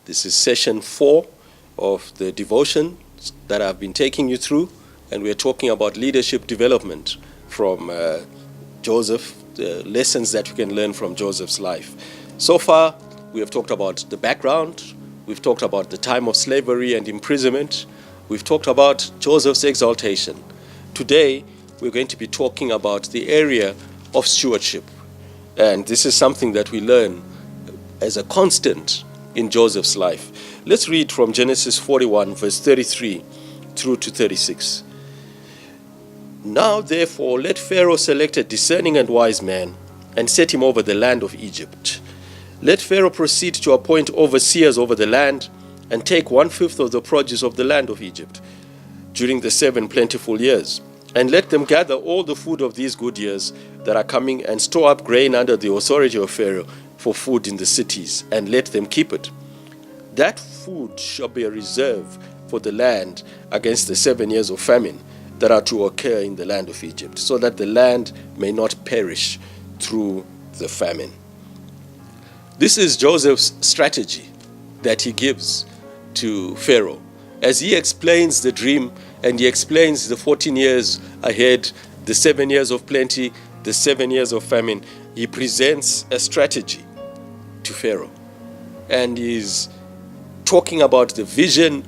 This is session 4 of the devotion that I've been taking you through, and we're talking about leadership development from Joseph, the lessons that you can learn from Joseph's life. So far, we have talked about the background, we've talked about the time of slavery and imprisonment, we've talked about Joseph's exaltation. Today, we're going to be talking about the area of stewardship. And this is something that we learn as a constant in Joseph's life. Let's read from Genesis 41, verse 33 through to 36. Now, therefore, let Pharaoh select a discerning and wise man and set him over the land of Egypt. Let Pharaoh proceed to appoint overseers over the land and take 1/5 of the produce of the land of Egypt during the 7 plentiful years. And let them gather all the food of these good years that are coming and store up grain under the authority of Pharaoh for food in the cities, and let them keep it. That food shall be a reserve for the land against the 7 years of famine that are to occur in the land of Egypt, so that the land may not perish through the famine. This is Joseph's strategy that he gives to Pharaoh as he explains the dream and he explains the 14 years ahead, the 7 years of plenty, the 7 years of famine. He presents a strategy to Pharaoh, and he's talking about the vision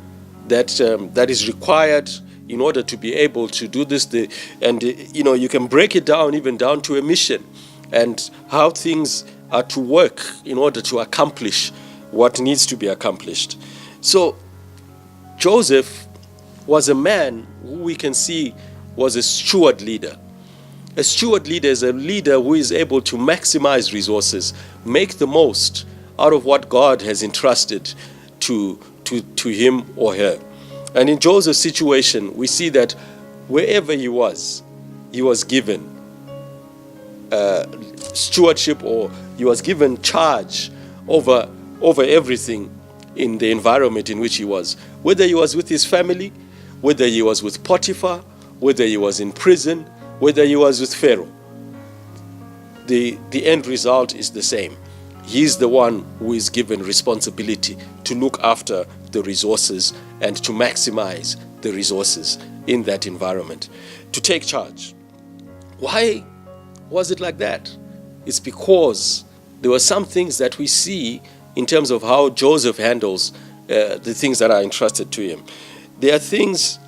that is required in order to be able to do this. You can break it down even down to a mission and how things are to work in order to accomplish what needs to be accomplished. So Joseph was a man who we can see was a steward leader. A steward leader is a leader who is able to maximize resources, make the most out of what God has entrusted to him or her. And in Joseph's situation, we see that wherever he was given stewardship, or he was given charge over everything in the environment in which he was. Whether he was with his family, whether he was with Potiphar, whether he was in prison, whether he was with Pharaoh, the end result is the same. He is the one who is given responsibility to look after the resources and to maximize the resources in that environment, to take charge. Why was it like that? It's because there were some things that we see in terms of how Joseph handles the things that are entrusted to him. There are things,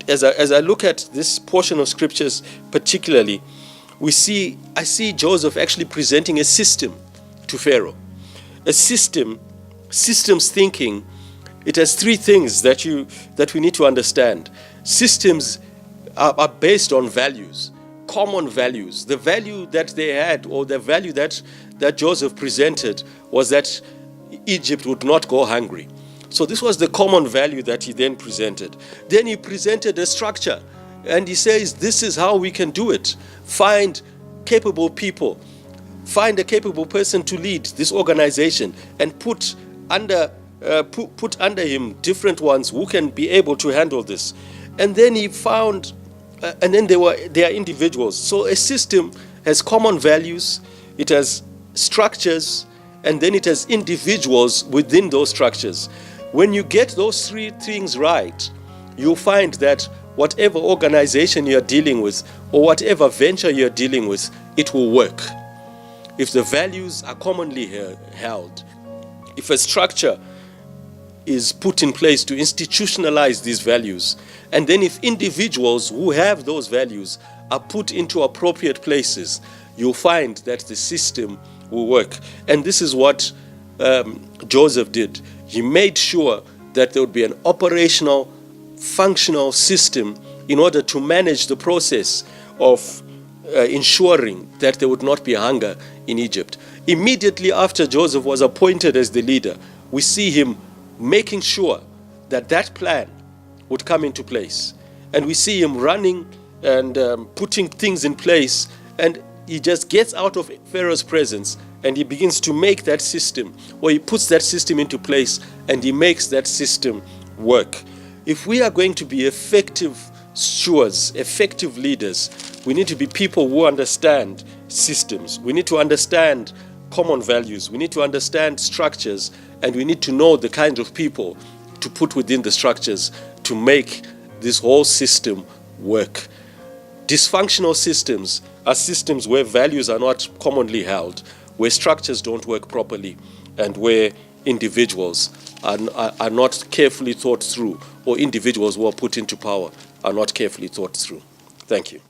as I look at this portion of scriptures particularly, I see Joseph actually presenting a system to Pharaoh. A systems thinking, it has 3 things that we need to understand. Systems are based on values, common values. The value that they had, or the value that Joseph presented, was that Egypt would not go hungry. So this was the common value that he then presented. Then he presented a structure, and he says, this is how we can do it. Find capable people. Find a capable person to lead this organization, and put under him different ones who can be able to handle this. And then he found, and then they are individuals. So a system has common values, it has structures, and then it has individuals within those structures. When you get those 3 things right, you'll find that whatever organization you're dealing with, or whatever venture you're dealing with, it will work. If the values are commonly held, if a structure is put in place to institutionalize these values, and then if individuals who have those values are put into appropriate places, you'll find that the system will work. And this is what Joseph did. He made sure that there would be an operational, functional system in order to manage the process of ensuring that there would not be hunger in Egypt. Immediately after Joseph was appointed as the leader, we see him making sure that that plan would come into place. And we see him running and putting things in place, and he just gets out of Pharaoh's presence and he begins to make that system, or he puts that system into place and he makes that system work. If we are going to be effective stewards, effective leaders, we need to be people who understand systems. We need to understand common values. We need to understand structures, and we need to know the kind of people to put within the structures to make this whole system work. Dysfunctional systems are systems where values are not commonly held, where structures don't work properly, and where individuals are not carefully thought through, or individuals who are put into power are not carefully thought through. Thank you.